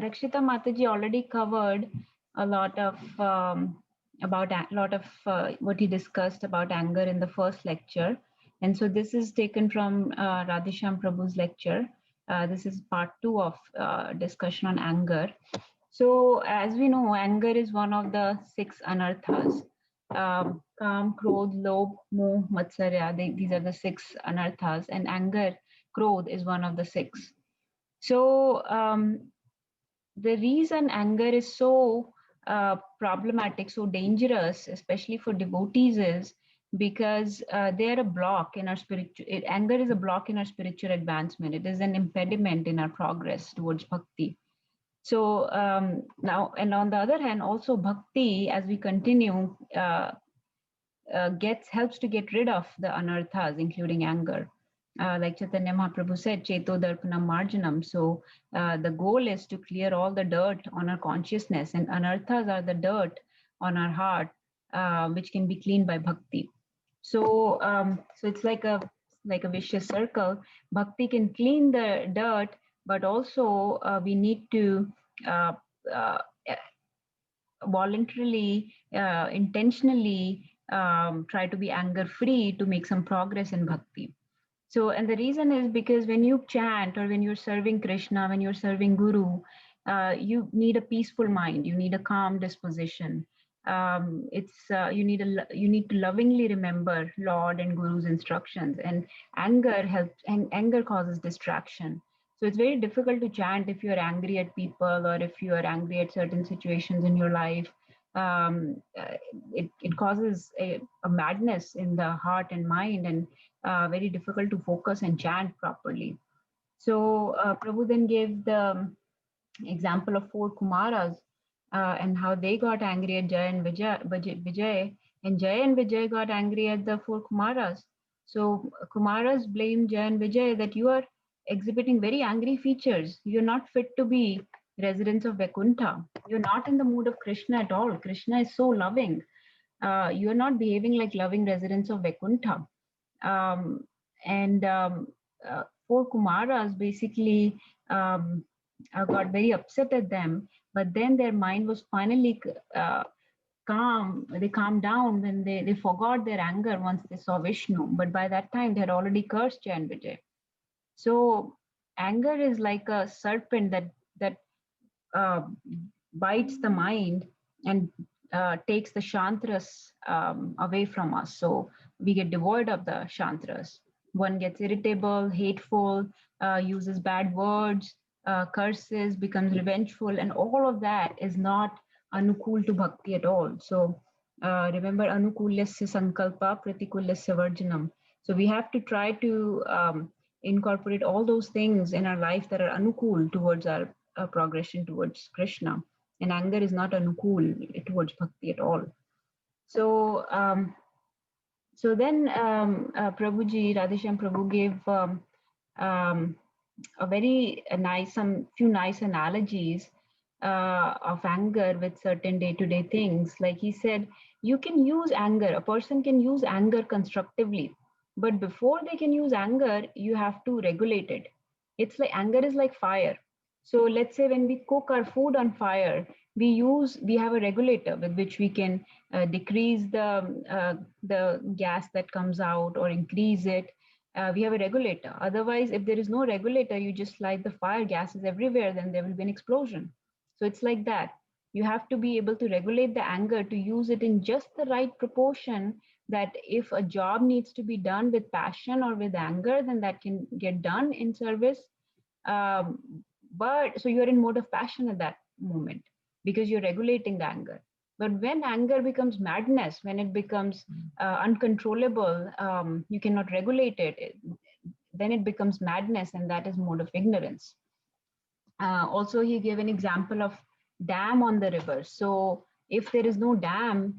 Rakshita Mataji already covered a lot of about a lot of what he discussed about anger in the first lecture, and so this is taken from Radhesham Prabhu's lecture. This is part two of discussion on anger. So, as we know, anger is one of the six anarthas. Kam, Krodh, Lobh, Moh, Matsarya. These are the six anarthas, and anger, Krodh, is one of the six. So, the reason anger is so problematic, so dangerous, especially for devotees, is because they're a block in our spiritual. Anger is a block in our spiritual advancement. It is an impediment in our progress towards bhakti. So now, and on the other hand, also bhakti, as we continue, helps to get rid of the anarthas, including anger. Like Chaitanya Mahaprabhu said, Cheto Darpanam Marjanam. So the goal is to clear all the dirt on our consciousness, and anarthas are the dirt on our heart, which can be cleaned by bhakti. So it's like a vicious circle. Bhakti can clean the dirt, but also we need to uh, uh, voluntarily, intentionally try to be anger free to make some progress in bhakti. So, and the reason is because when you chant or when you're serving Krishna, when you're serving Guru, you need a peaceful mind. You need a calm disposition. You need to lovingly remember Lord and Guru's instructions. And anger helps. And anger causes distraction. So it's very difficult to chant if you're angry at people or if you are angry at certain situations in your life. Um, uh, it causes a madness in the heart and mind, and very difficult to focus and chant properly. So Prabhu then gave the example of four Kumaras and how they got angry at Jay and Vijay, and Jay and Vijay got angry at the four Kumaras. So Kumaras blame Jay and Vijay that you are exhibiting very angry features. You're not fit to be residents of Vaikuntha. You're not in the mood of Krishna at all. Krishna is so loving. You're not behaving like loving residents of Vaikuntha. Um, and Four Kumaras basically got very upset at them, but then their mind was finally calm. They calmed down when they forgot their anger once they saw Vishnu. But by that time, they had already cursed Jay and Vijay. So anger is like a serpent that uh, bites the mind and takes the shantras away from us. So we get devoid of the shantras. One gets irritable, hateful, uses bad words, curses, becomes revengeful, and all of that is not anukul to bhakti at all. So remember, anukulyasya sankalpa, pratikulyasya varjanam. So we have to try to incorporate all those things in our life that are anukul towards our progression towards Krishna. And anger is not anukul towards bhakti at all. So, then Prabhuji, Radhesham Prabhu gave um, a very nice, some few nice analogies of anger with certain day-to-day things. Like he said, you can use anger. A person can use anger constructively, but before they can use anger, you have to regulate it. It's like anger is like fire. So let's say when we cook our food on fire, we have a regulator with which we can decrease the gas that comes out or increase it. We have a regulator. Otherwise, if there is no regulator, you just light the fire, gases everywhere, then there will be an explosion. So it's like that. You have to be able to regulate the anger to use it in just the right proportion, that if a job needs to be done with passion or with anger, then that can get done in service. Um, but so you're in mode of passion at that moment because you're regulating the anger. But when anger becomes madness, when it becomes uncontrollable, you cannot regulate it, then it becomes madness, and that is mode of ignorance. Also, he gave an example of dam on the river. So if there is no dam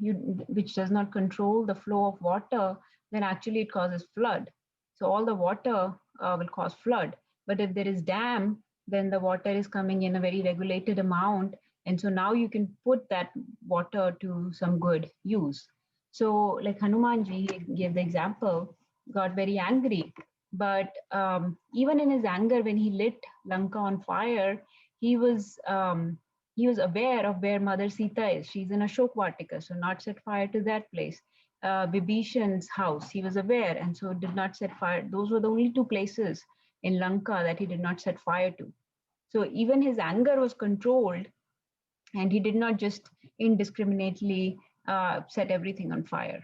which does not control the flow of water, then actually it causes flood. So all the water will cause flood. But if there is dam, then the water is coming in a very regulated amount. And so now you can put that water to some good use. So like Hanumanji, he gave the example, got very angry But even in his anger, when he lit Lanka on fire, he was um, he was aware of where Mother Sita is. She's in Ashokvatika, so not set fire to that place. Vibhishan's house, he was aware, and so did not set fire. Those were the only two places in Lanka that he did not set fire to. So even his anger was controlled, and he did not just indiscriminately set everything on fire.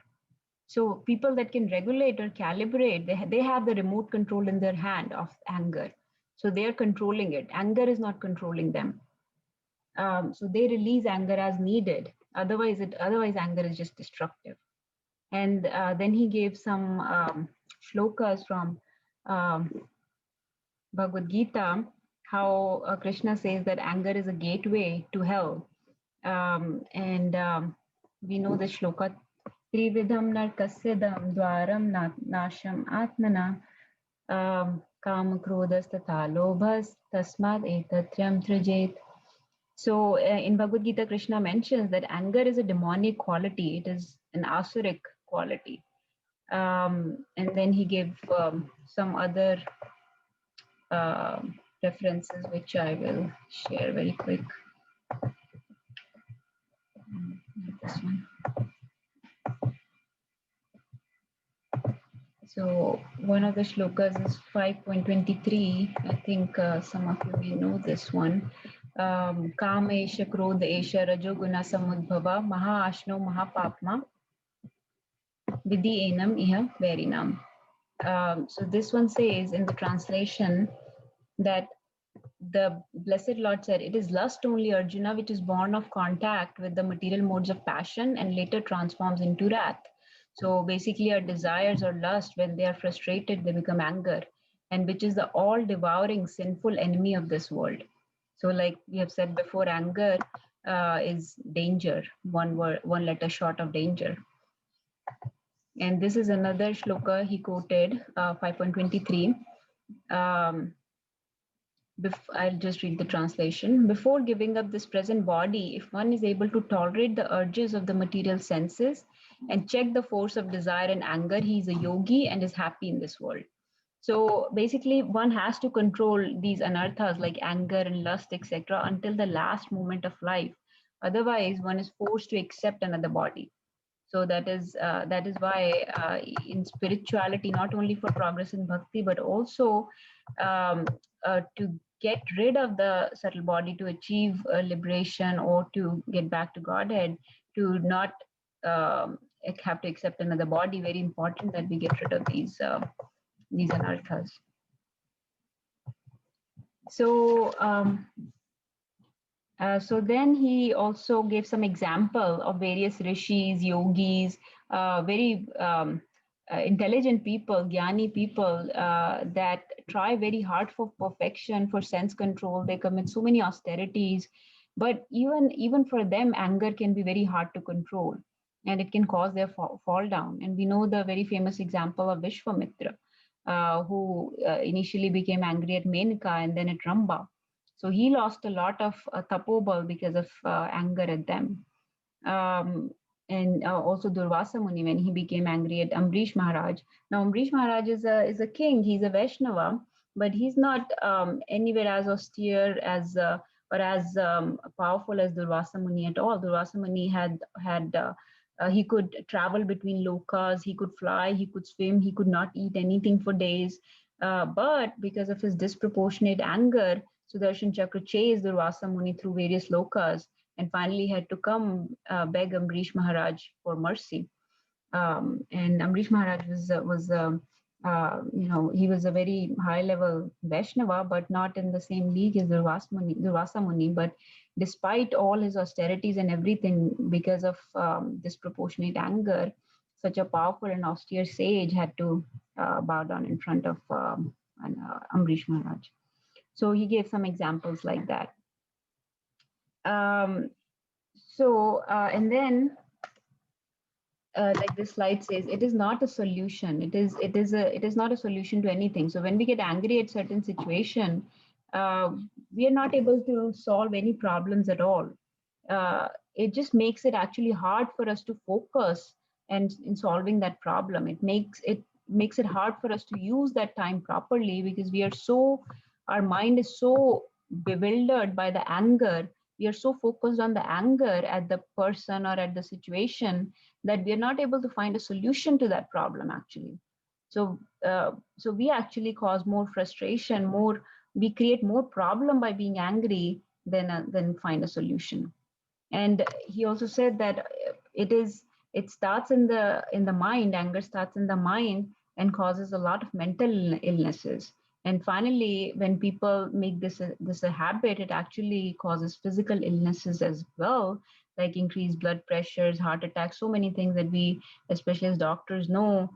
So people that can regulate or calibrate, they have the remote control in their hand of anger. So they're controlling it. Anger is not controlling them. So they release anger as needed. Otherwise anger is just destructive. And then he gave some shlokas from um, Bhagavad Gita, how Krishna says that anger is a gateway to hell. And we know the shloka, Trividham narkasyadam dwaram nasham atmana kam krodhas tatha lobhas tasmad etatyam trijet. So in Bhagavad Gita, Krishna mentions that anger is a demonic quality. It is an asuric quality. And then he gave some other uh, references, which I will share very quick. This one. So one of the shlokas is 5.23. I think some of you may know this one. Kama esha krodha esha rajoguna samudbhava maha ashno mahapapma vidhi enam iha verinam. So this one says in the translation that the Blessed Lord said, "It is lust only, Arjuna, which is born of contact with the material modes of passion and later transforms into wrath." So basically, our desires or lust, when they are frustrated, they become anger, and which is the all devouring sinful enemy of this world. So, like we have said before, anger is danger, one word, one letter short of danger. And this is another shloka he quoted, 5.23. I'll just read the translation. Before giving up this present body, if one is able to tolerate the urges of the material senses and check the force of desire and anger, he is a yogi and is happy in this world. So basically, one has to control these anarthas like anger and lust, etc., until the last moment of life. Otherwise, one is forced to accept another body. So that is why in spirituality, not only for progress in bhakti, but also to get rid of the subtle body to achieve liberation or to get back to Godhead, to not um, have to accept another body. Very important that we get rid of these anarthas. So so then he also gave some example of various rishis, yogis, very intelligent people, jnani people that try very hard for perfection, for sense control. They commit so many austerities, but even for them, anger can be very hard to control, and it can cause their fall down. And we know the very famous example of Vishwamitra, who initially became angry at Menaka and then at Ramba. So he lost a lot of tapobal because of anger at them. And also Durvasa Muni when he became angry at Ambrish Maharaj. Now Ambrish Maharaj is a king. He's a Vaishnava, but he's not anywhere as austere as or as powerful as Durvasa Muni at all. Durvasa Muni had he could travel between lokas, he could fly, he could swim, he could not eat anything for days. But because of his disproportionate anger, Sudarshan Chakra chased Durvasa Muni through various lokas and finally had to come beg Ambrish Maharaj for mercy. And Ambrish Maharaj he was a very high level Vaishnava, but not in the same league as Durvasa Muni. But despite all his austerities and everything, because of disproportionate anger, such a powerful and austere sage had to bow down in front of Ambrish Maharaj. So he gave some examples like that. And then like this slide says, it is not a solution. It is not a solution to anything. So when we get angry at certain situation, we are not able to solve any problems at all. It just makes it actually hard for us to focus and in solving that problem. It makes it makes it hard for us to use that time properly, because our mind is so bewildered by the anger. We are so focused on the anger at the person or at the situation that we are not able to find a solution to that problem actually. So we actually cause more frustration, we create more problem by being angry than find a solution. And he also said that it starts in the mind. Anger starts in the mind and causes a lot of mental illnesses. And finally, when people make this a habit, it actually causes physical illnesses as well, like increased blood pressures, heart attacks, so many things that we, especially as doctors, know.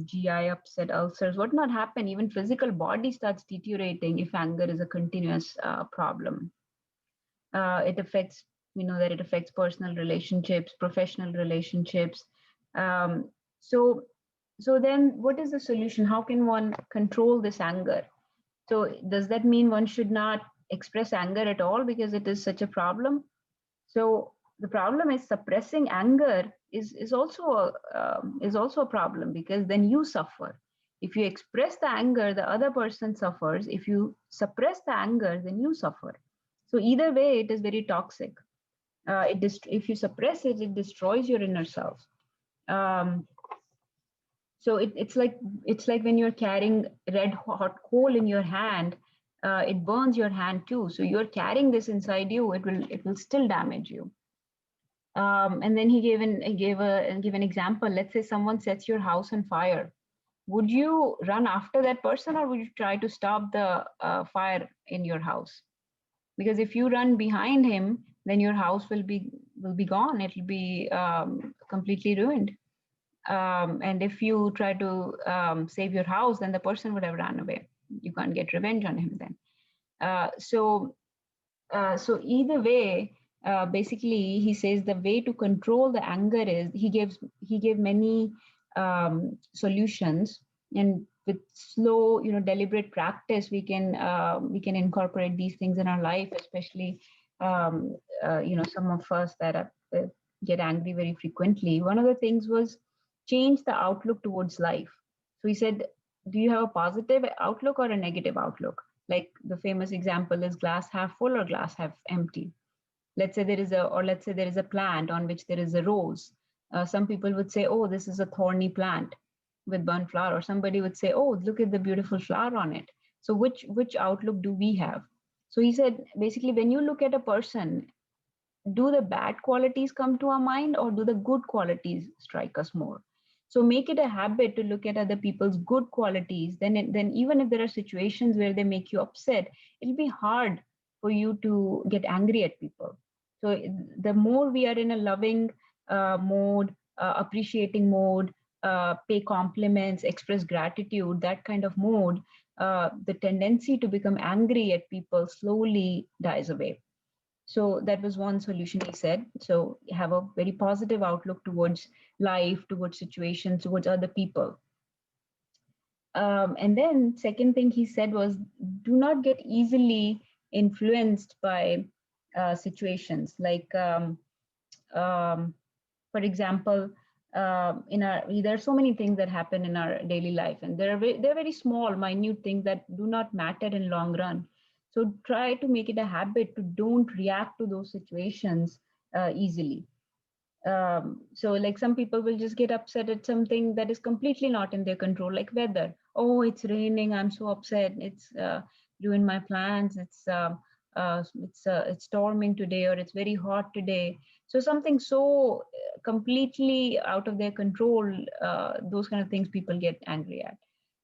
GI upset, ulcers, what not happen, even physical body starts deteriorating if anger is a continuous problem. It affects, we know that it affects personal relationships, professional relationships. um, so so then what is the solution? How can one control this anger? So does that mean one should not express anger at all because it is such a problem? So the problem is suppressing anger is also a problem, because then you suffer. If you express the anger, the other person suffers. If you suppress the anger, then you suffer. So either way, it is very toxic. If you suppress it, it destroys your inner self. Um, so it's like when you're carrying red hot coal in your hand, it burns your hand too. So you're carrying this inside you. It will still damage you. And then he gave an example. Let's say someone sets your house on fire. Would you run after that person, or would you try to stop the fire in your house? Because if you run behind him, then your house will be gone. It'll be completely ruined. And if you try to save your house, then the person would have run away. You can't get revenge on him then. So either way, basically, he says the way to control the anger is, he gave many solutions, and with slow, deliberate practice, we can incorporate these things in our life, especially some of us that get angry very frequently. One of the things was change the outlook towards life. So he said, do you have a positive outlook or a negative outlook? Like the famous example is glass half full or glass half empty. Let's say there is a plant on which there is a rose. Some people would say, oh, this is a thorny plant with burnt flower. Or somebody would say, oh, look at the beautiful flower on it. So which outlook do we have? So he said, basically, when you look at a person, do the bad qualities come to our mind, or do the good qualities strike us more? So make it a habit to look at other people's good qualities. Then even if there are situations where they make you upset, it'll be hard for you to get angry at people. So the more we are in a loving mode, appreciating mode, pay compliments, express gratitude, that kind of mode, the tendency to become angry at people slowly dies away. So that was one solution, he said. So have a very positive outlook towards life, towards situations, towards other people. And then second thing he said was, do not get easily influenced by situations. Like, for example, there are so many things that happen in our daily life, and they're very small, minute things that do not matter in long run. So try to make it a habit to don't react to those situations easily. So like some people will just get upset at something that is completely not in their control, like weather. Oh, it's raining, I'm so upset, it's ruined my plans, it's storming today, or it's very hot today. So something so completely out of their control, those kind of things people get angry at.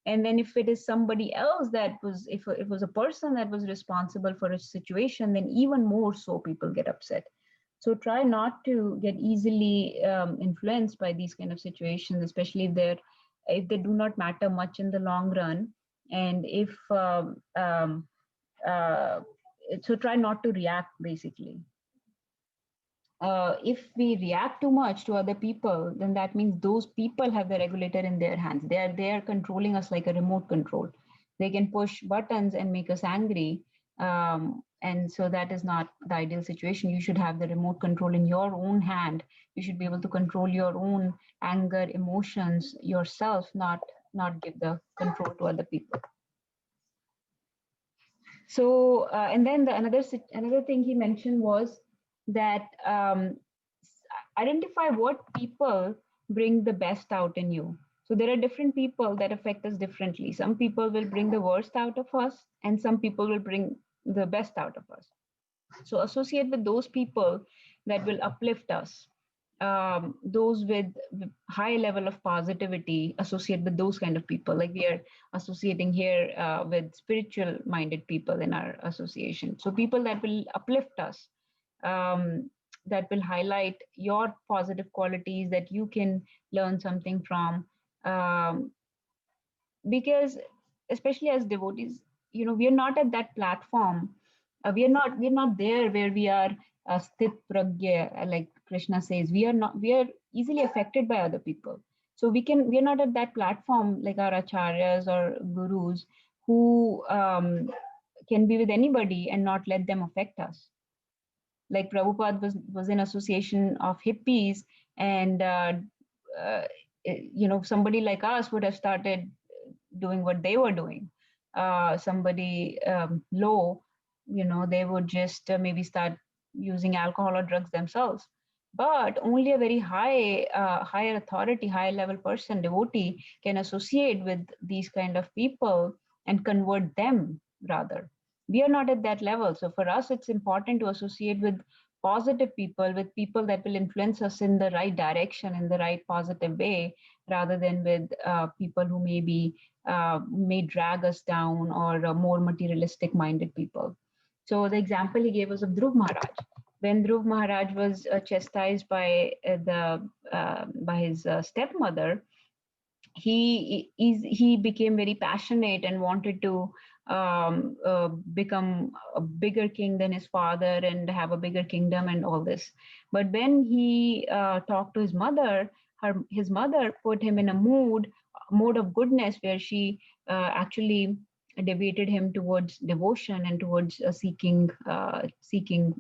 And then if it is somebody else, if it was a person that was responsible for a situation, then even more so people get upset. So try not to get easily influenced by these kind of situations, especially if they do not matter much in the long run. And if uh, so try not to react, basically. If we react too much to other people, then that means those people have the regulator in their hands. They are controlling us like a remote control. They can push buttons and make us angry. And so that is not the ideal situation. You should have the remote control in your own hand. You should be able to control your own anger, emotions yourself, not not give the control to other people. So, and then another thing he mentioned was that identify what people bring the best out in you. So there are different people that affect us differently. Some people will bring the worst out of us, and some people will bring the best out of us. So associate with those people that will uplift us. Those with high level of positivity, associate with those kind of people. Like we are associating here with spiritual minded people in our association. So people that will uplift us, um, that will highlight your positive qualities that you can learn something from. Um, because especially as devotees, we are not at that platform. We are not there where we are sthit pragya, like Krishna says. We are easily affected by other people. So we are not at that platform like our acharyas or gurus who can be with anybody and not let them affect us. Like Prabhupada was in association of hippies, and uh, somebody like us would have started doing what they were doing. Somebody low, they would just maybe start using alcohol or drugs themselves. But only a very higher authority, higher level person, devotee, can associate with these kind of people and convert them rather. We are not at that level. So for us, it's important to associate with positive people, with people that will influence us in the right direction, in the right positive way, rather than with people who may drag us down, or more materialistic minded people. So the example he gave was of Dhruv Maharaj. When Dhruv Maharaj was chastised by his stepmother, he became very passionate and wanted to become a bigger king than his father and have a bigger kingdom and all this. But when he talked to his mother, his mother put him in a mode of goodness, where she actually debated him towards devotion and towards seeking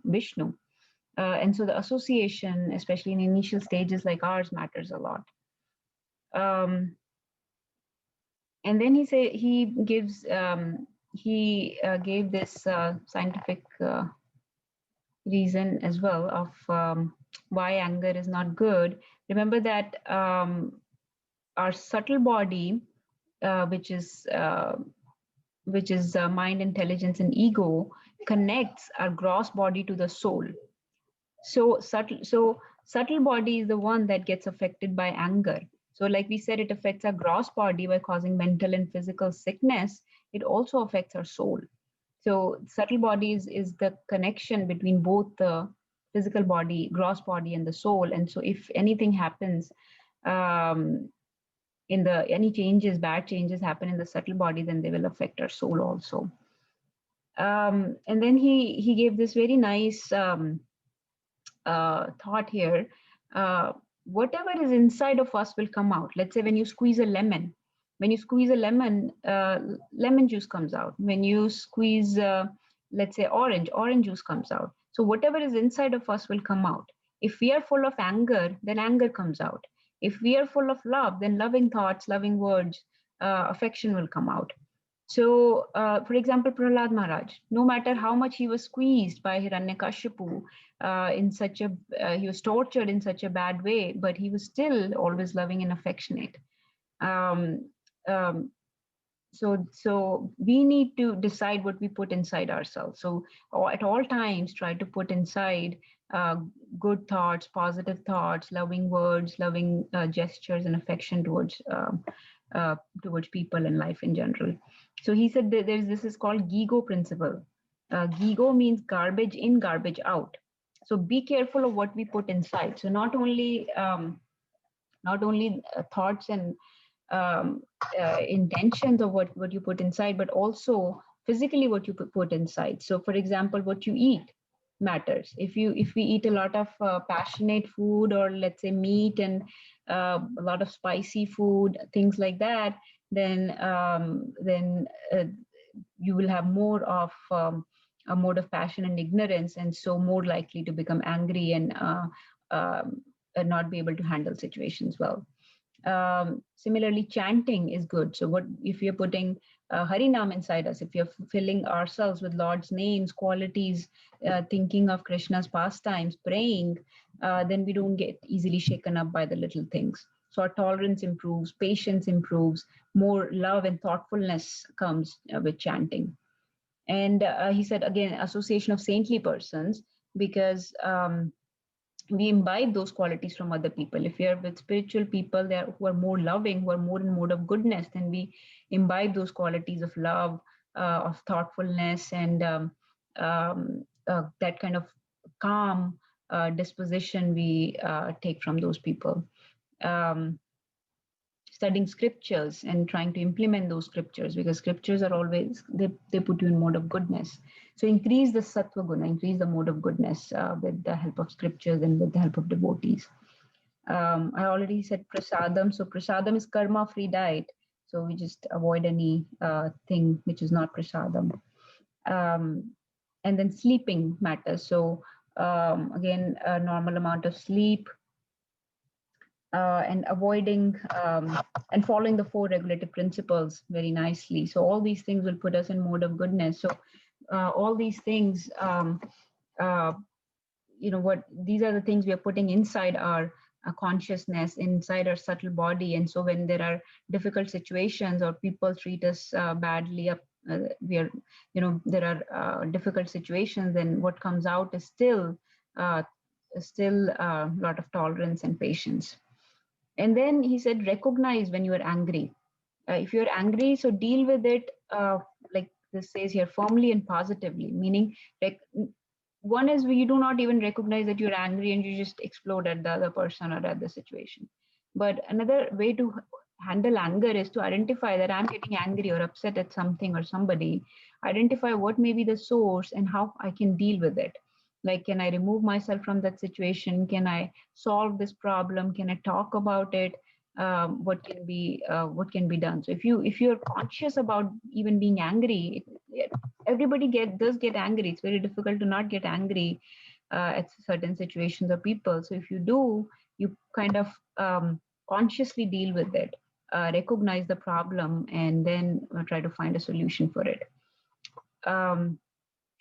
Vishnu. And so the association, especially in initial stages like ours, matters a lot. And then he gave this scientific reason as well of why anger is not good. Remember that our subtle body, which is mind, intelligence, and ego, connects our gross body to the soul. So subtle body is the one that gets affected by anger. So like we said, it affects our gross body by causing mental and physical sickness. It also affects our soul. So subtle body is the connection between both the physical body, gross body, and the soul. And so if anything happens, um, any changes, bad changes happen in the subtle body, then they will affect our soul also. And then he gave this very nice thought here. Whatever is inside of us will come out. Let's say when you squeeze a lemon, lemon juice comes out. When you squeeze, let's say orange juice comes out. So whatever is inside of us will come out. If we are full of anger, then anger comes out. If we are full of love, then loving thoughts, loving words, affection will come out. So, for example, Prahlad Maharaj, no matter how much he was squeezed by Hiranyakashipu, he was tortured in such a bad way, but he was still always loving and affectionate. Um, um, so we need to decide what we put inside ourselves. So at all times, try to put inside good thoughts, positive thoughts, loving words, loving gestures, and affection towards people and life in general. So he said that this is called GIGO principle. GIGO means garbage in, garbage out. So be careful of what we put inside. So not only thoughts and intentions of what you put inside, but also physically what you put inside. So for example, what you eat matters. If we eat a lot of passionate food, or let's say meat and a lot of spicy food, things like that, then you will have more of a mode of passion and ignorance, and so more likely to become angry and not be able to handle situations well. Similarly, chanting is good. So what if you're putting Harinam inside us, if you're filling ourselves with Lord's names, qualities, thinking of Krishna's pastimes, praying, then we don't get easily shaken up by the little things. So our tolerance improves, patience improves, more love and thoughtfulness comes with chanting. And he said, again, association of saintly persons, because we imbibe those qualities from other people. If we are with spiritual people there who are more loving, who are more in mode of goodness, then we imbibe those qualities of love, of thoughtfulness, and that kind of calm disposition we take from those people. Um, Studying scriptures and trying to implement those scriptures, because scriptures are always, they put you in mode of goodness. So increase the sattva guna, increase the mode of goodness with the help of scriptures and with the help of devotees. I already said prasadam. So prasadam is karma free diet, so we just avoid any thing which is not prasadam. And then sleeping matters. So again, a normal amount of sleep, and avoiding and following the four regulative principles very nicely. So all these things will put us in mode of goodness. So all these things, uh, what these are the things we are putting inside our consciousness, inside our subtle body. And so when there are difficult situations or people treat us badly, we are, there are difficult situations, then what comes out is uh, still a lot of tolerance and patience. And then he said, recognize when you are angry. If you're angry, so deal with it, like this says here, firmly and positively, meaning like one is you do not even recognize that you're angry and you just explode at the other person or at the situation. But another way to handle anger is to identify that I'm getting angry or upset at something or somebody, identify what may be the source and how I can deal with it. Like, can I remove myself from that situation? Can I solve this problem? Can I talk about it? What can be done? So if you're conscious about even being angry, everybody does get angry. It's very difficult to not get angry at certain situations or people. So if you do, you kind of consciously deal with it, recognize the problem, and then try to find a solution for it. Um,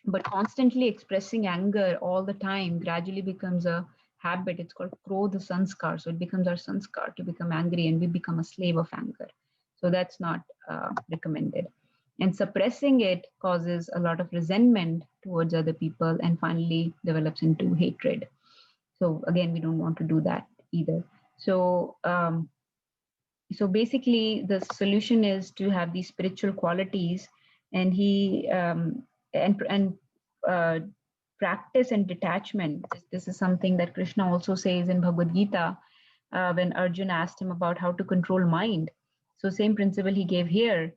but constantly expressing anger all the time gradually becomes a habit. It's called krodha sanskar. So it becomes our sanskar to become angry, and we become a slave of anger. So that's not recommended. And suppressing it causes a lot of resentment towards other people and finally develops into hatred. So again, we don't want to do that either. So so basically the solution is to have these spiritual qualities, and he and uh, practice and detachment. This is something that Krishna also says in Bhagavad Gita, when Arjuna asked him about how to control mind. So same principle he gave here.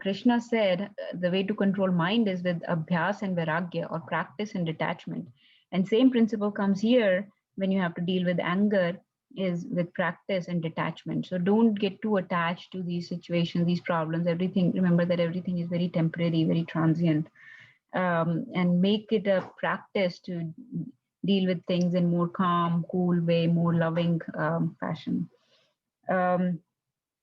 Krishna said the way to control mind is with abhyas and vairagya, or practice and detachment. And same principle comes here when you have to deal with anger, is with practice and detachment. So don't get too attached to these situations, these problems, everything. Remember that everything is very temporary, very transient, and make it a practice to deal with things in more calm, cool way, more loving fashion. Um,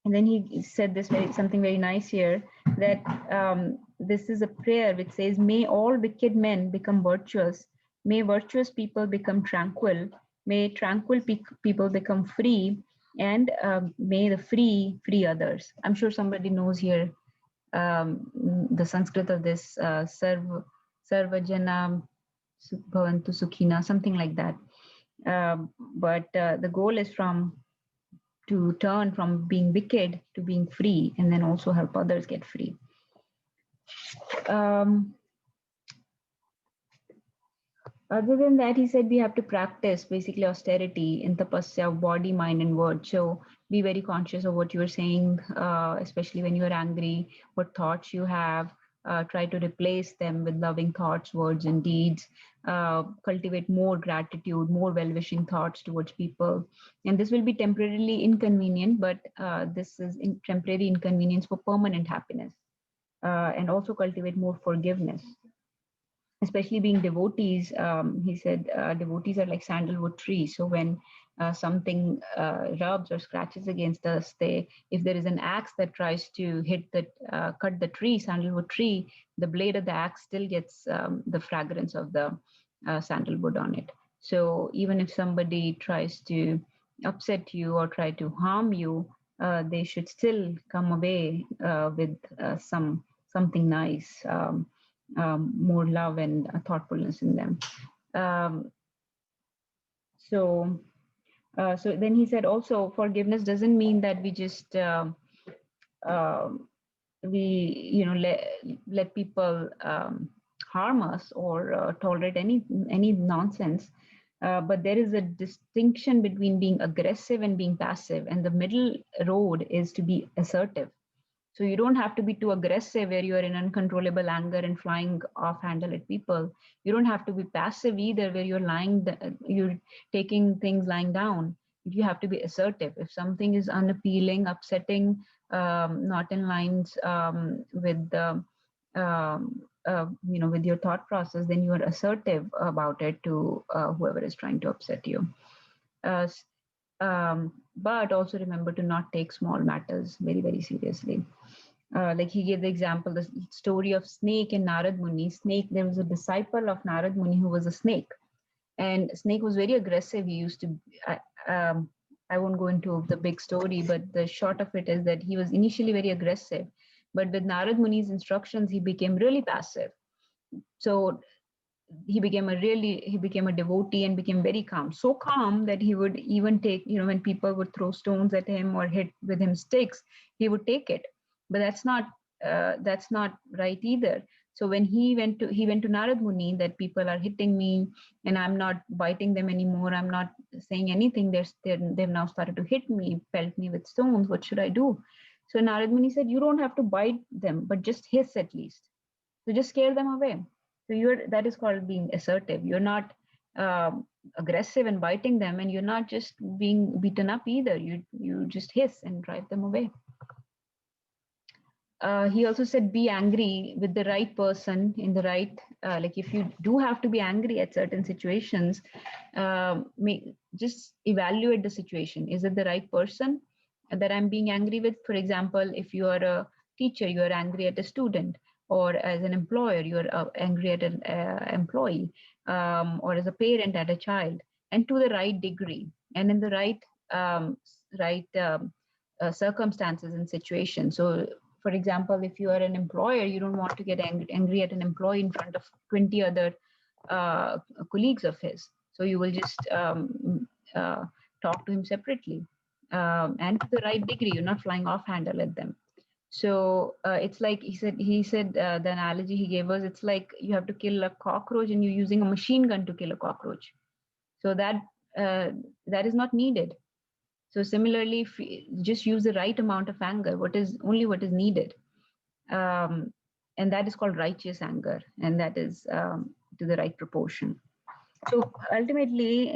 and then he said something very nice here, that this is a prayer which says, may all wicked men become virtuous, may virtuous people become tranquil, may tranquil people become free, and may the free free others. I'm sure somebody knows here the Sanskrit of this, sarvajana bhavantu sukhina, something like that. But the goal is to turn from being wicked to being free, and then also help others get free. Um, Other than that, he said we have to practice basically austerity in tapasya of body, mind, and word. So be very conscious of what you are saying, especially when you are angry, what thoughts you have. Try to replace them with loving thoughts, words, and deeds. Cultivate more gratitude, more well-wishing thoughts towards people. And this will be temporarily inconvenient, but this is temporary inconvenience for permanent happiness. And also cultivate more forgiveness, especially being devotees. He said devotees are like sandalwood trees. So when something rubs or scratches against us, if there is an axe that tries to cut the tree, sandalwood tree, the blade of the axe still gets the fragrance of the sandalwood on it. So even if somebody tries to upset you or try to harm you, they should still come away with something nice, more love and thoughtfulness in them. Um, so, so then he said also, forgiveness doesn't mean that we just um, let people harm us or tolerate any nonsense. But there is a distinction between being aggressive and being passive, and the middle road is to be assertive. So you don't have to be too aggressive where you are in uncontrollable anger and flying off handle at people. You don't have to be passive either where you're taking things lying down. You have to be assertive. If something is unappealing, upsetting, not in lines with the with your thought process, then you are assertive about it to whoever is trying to upset you. Uh, but also remember to not take small matters very, very seriously. Like he gave the example, the story of snake and Narad Muni. Snake, there was a disciple of Narad Muni who was a snake, and snake was very aggressive. He used to, I won't go into the big story, but the short of it is that he was initially very aggressive, but with Narad Muni's instructions, he became really passive. So he became a devotee and became very calm, so calm that he would even take, when people would throw stones at him or hit with him sticks, he would take it. But that's not right either. So when he went to Narad Muni, that people are hitting me and I'm not biting them anymore, I'm not saying anything, they've now started to hit me, pelt me with stones, what should I do? So Narad Muni said, you don't have to bite them, but just hiss at least. So just scare them away. So that is called being assertive. You're not aggressive and biting them, and you're not just being beaten up either. You just hiss and drive them away. He also said, be angry with the right person in the right, like if you do have to be angry at certain situations, just evaluate the situation. Is it the right person that I'm being angry with? For example, if you are a teacher, you are angry at a student, or as an employer, you are angry at an employee, or as a parent at a child, and to the right degree and in the right circumstances and situations. So for example, if you are an employer, you don't want to get angry at an employee in front of 20 other colleagues of his. So you will just talk to him separately, and to the right degree. You're not flying off handle at them. So it's like he said the analogy he gave us, it's like you have to kill a cockroach and you're using a machine gun to kill a cockroach. So that is not needed. So similarly, if just use the right amount of anger, what is needed, um, and that is called righteous anger, and that is to the right proportion. So ultimately,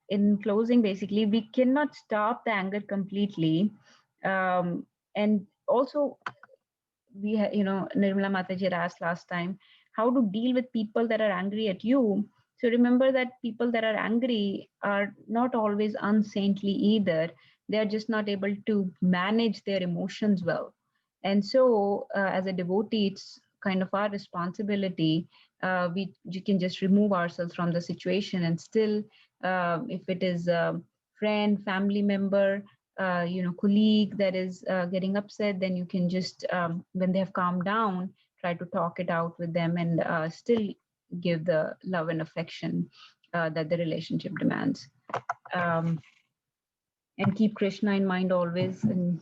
in closing, basically, we cannot stop the anger completely, and also Nirmala Mataji had asked last time how to deal with people that are angry at you. So remember that people that are angry are not always unsaintly either. They are just not able to manage their emotions well. And so, as a devotee, it's kind of our responsibility. We can just remove ourselves from the situation, and still, if it is a friend, family member, colleague that is getting upset, then you can just, when they have calmed down, try to talk it out with them and still give the love and affection that the relationship demands. And keep Krishna in mind always. And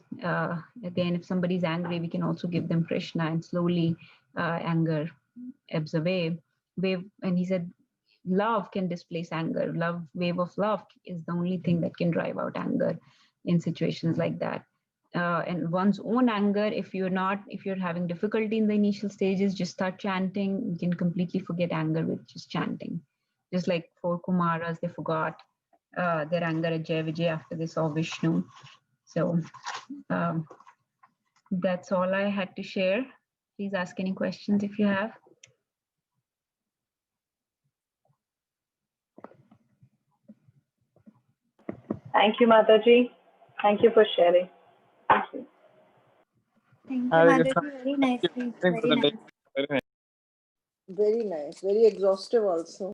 again, if somebody's angry, we can also give them Krishna, and slowly anger ebbs away. And he said, love can displace anger. Wave of love is the only thing that can drive out anger in situations like that. And one's own anger, if you're having difficulty in the initial stages, just start chanting. You can completely forget anger with just chanting. Just like 4 Kumaras, they forgot their anger at Jai Vijay after they saw Vishnu. So um, that's all I had to share. Please ask any questions if you have. Thank you, Mataji. Thank you for sharing. Thank you. Thank you, Hare Mataji. Krishna. Very Thank you nicely. for the Very day. nice. Very nice. Very nice. Very exhaustive also.